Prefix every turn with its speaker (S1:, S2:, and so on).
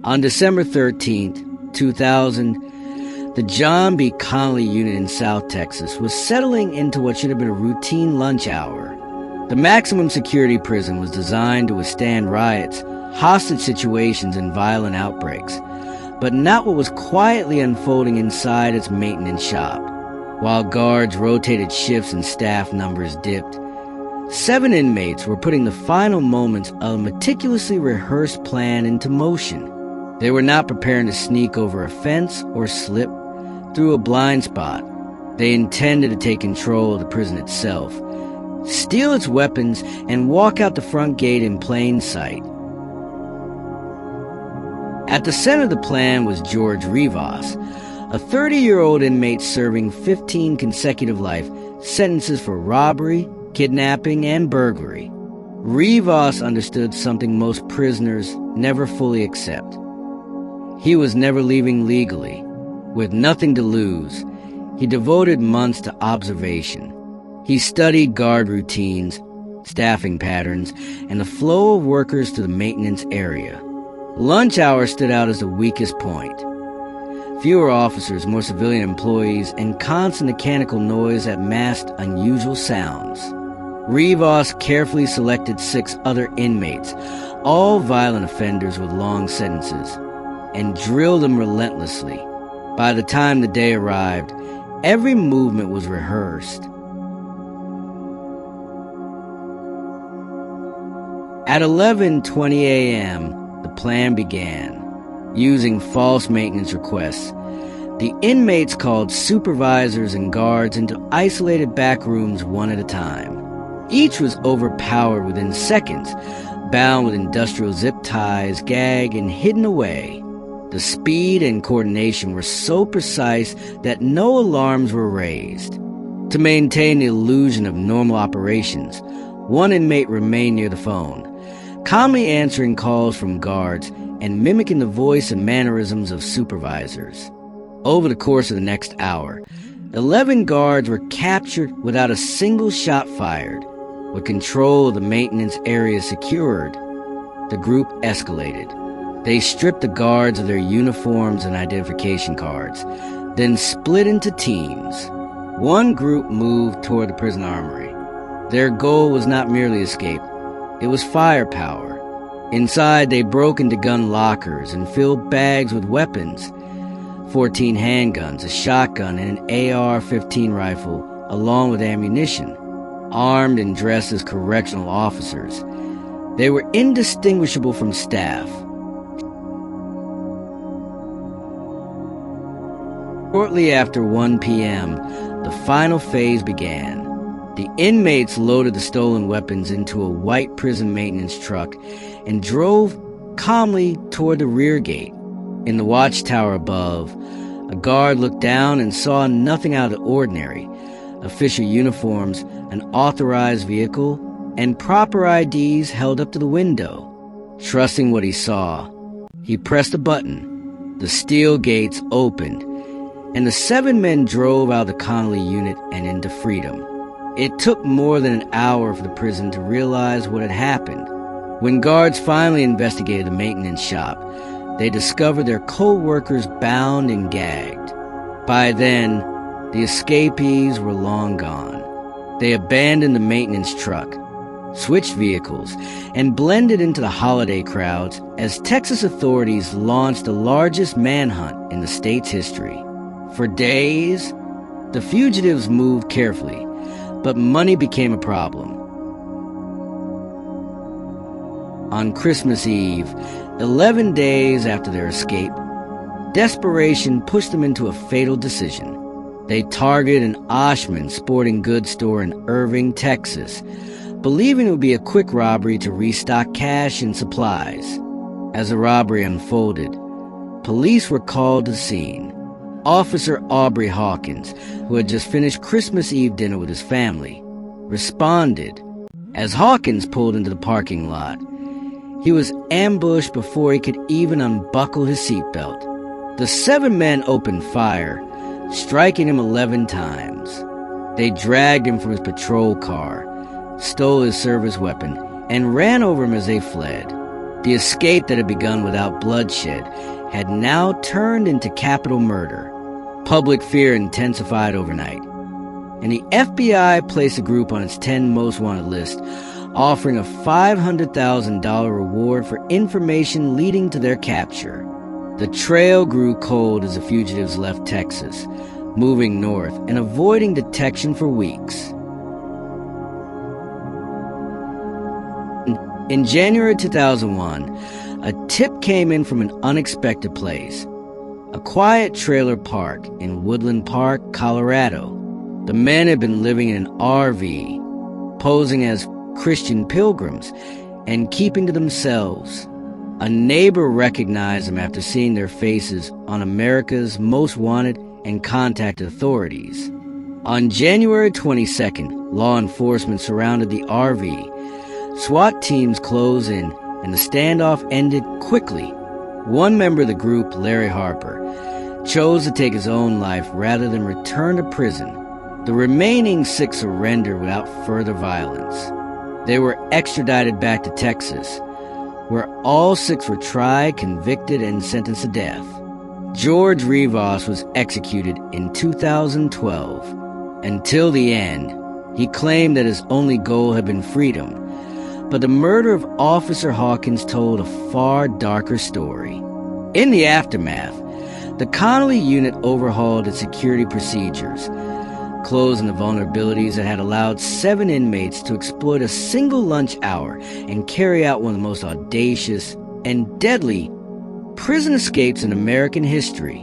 S1: On December 13th, 2000, the John B. Connally unit in South Texas was settling into what should have been a routine lunch hour. The maximum security prison was designed to withstand riots, hostage situations, and violent outbreaks, but not what was quietly unfolding inside its maintenance shop. While guards rotated shifts and staff numbers dipped, 7 inmates were putting the final moments of a meticulously rehearsed plan into motion. They were not preparing to sneak over a fence or slip through a blind spot. They intended to take control of the prison itself, steal its weapons, and walk out the front gate in plain sight. At the center of the plan was George Rivas, a 30-year-old inmate serving 15 consecutive life sentences for robbery, kidnapping, and burglary. Rivas understood something most prisoners never fully accept. He was never leaving legally. With nothing to lose, he devoted months to observation. He studied guard routines, staffing patterns, and the flow of workers to the maintenance area. Lunch hour stood out as the weakest point. Fewer officers, more civilian employees, and constant mechanical noise that masked unusual sounds. Rivas carefully selected 6 other inmates, all violent offenders with long sentences, and drilled them relentlessly. By the time the day arrived, every movement was rehearsed. At 11:20 a.m., the plan began. Using false maintenance requests, the inmates called supervisors and guards into isolated back rooms one at a time. Each was overpowered within seconds, bound with industrial zip ties, gagged, and hidden away. The speed and coordination were so precise that no alarms were raised. To maintain the illusion of normal operations, one inmate remained near the phone, calmly answering calls from guards and mimicking the voice and mannerisms of supervisors. Over the course of the next hour, 11 guards were captured without a single shot fired. With control of the maintenance area secured, the group escalated. They stripped the guards of their uniforms and identification cards, then split into teams. One group moved toward the prison armory. Their goal was not merely escape, it was firepower. Inside, they broke into gun lockers and filled bags with weapons. 14 handguns, a shotgun, and an AR-15 rifle, along with ammunition. Armed and dressed as correctional officers, they were indistinguishable from staff. Shortly after 1 p.m., the final phase began. The inmates loaded the stolen weapons into a white prison maintenance truck and drove calmly toward the rear gate. In the watchtower above, a guard looked down and saw nothing out of the ordinary. Official uniforms, an authorized vehicle, and proper IDs held up to the window. Trusting what he saw, he pressed a button. The steel gates opened, and the 7 men drove out of the Connally unit and into freedom. It took more than an hour for the prison to realize what had happened. When guards finally investigated the maintenance shop, they discovered their co-workers bound and gagged. By then, the escapees were long gone. They abandoned the maintenance truck, switched vehicles, and blended into the holiday crowds as Texas authorities launched the largest manhunt in the state's history. For days, the fugitives moved carefully, but money became a problem. On Christmas Eve, 11 days after their escape, desperation pushed them into a fatal decision. They targeted an Oshman sporting goods store in Irving, Texas, believing it would be a quick robbery to restock cash and supplies. As the robbery unfolded, police were called to the scene. Officer Aubrey Hawkins, who had just finished Christmas Eve dinner with his family, responded. As Hawkins pulled into the parking lot, he was ambushed before he could even unbuckle his seatbelt. The 7 men opened fire, striking him 11 times. They dragged him from his patrol car, stole his service weapon, and ran over him as they fled. The escape that had begun without bloodshed had now turned into capital murder. Public fear intensified overnight, and the FBI placed the group on its 10 most wanted list, offering a $500,000 reward for information leading to their capture. The trail grew cold as the fugitives left Texas, moving north and avoiding detection for weeks. In January 2001, a tip came in from an unexpected place, a quiet trailer park in Woodland Park, Colorado. The men had been living in an RV, posing as Christian pilgrims and keeping to themselves. A neighbor recognized them after seeing their faces on America's Most Wanted and contacted authorities. On January 22nd, law enforcement surrounded the RV. SWAT teams closed in, and the standoff ended quickly. One member of the group, Larry Harper, chose to take his own life rather than return to prison. The remaining 6 surrendered without further violence. They were extradited back to Texas, where all 6 were tried, convicted, and sentenced to death. George Rivas was executed in 2012. Until the end, he claimed that his only goal had been freedom, but the murder of Officer Hawkins told a far darker story. In the aftermath, the Connolly unit overhauled its security procedures, closing the vulnerabilities that had allowed 7 inmates to exploit a single lunch hour and carry out one of the most audacious and deadly prison escapes in American history.